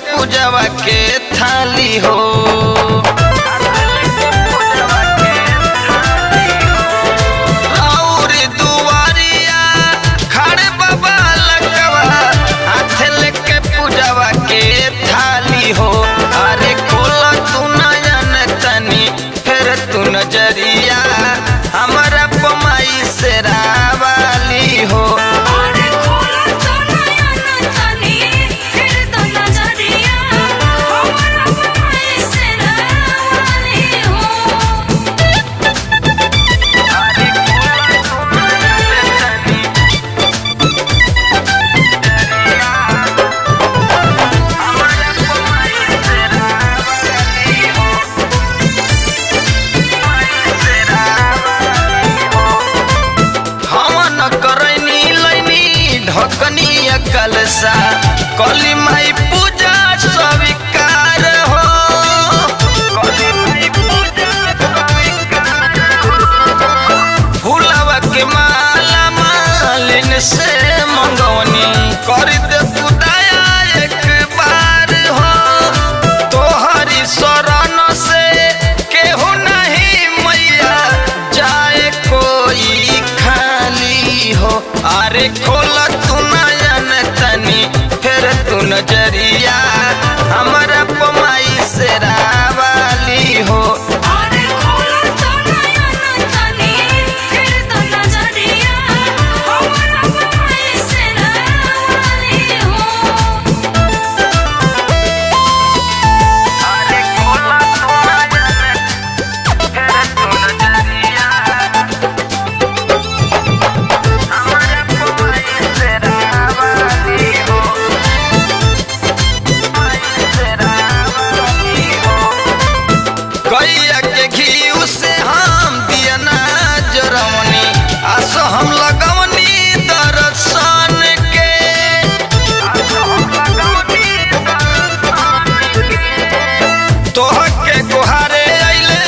पूजवा के थाली हो। और दुआरिया खड़े बाबा लकवा हाथ लेके पूजवा के थाली हो। अरे खोला तू नयन तनी फिर तू नजरिया हमारा पमाई से रावाली हो। कलसा कली माई पूजा स्वीकार हो। फूलवा के माला मालिन से मंगवनी कर दे तू दया एक बार हो। तोहरी शरण से केहू नहीं मैया जाए कोई खाली हो। अरे खोला तू नयन तनी फिर तू नजरिया हमारा पमाई से रावाली हो। हम लगवनी दर्शन के तोहके गुहारे अइले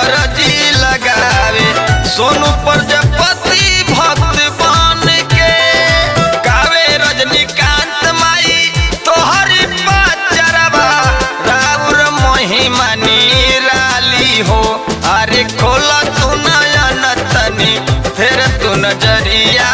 अरजी लगावे सोनू प्रजापति भक्त बन के गावे रजनीकांत माई तोहरी पचरवा राउर महिमा निराली हो। अरे खोला तू नयन तनी फिर तू नजरिया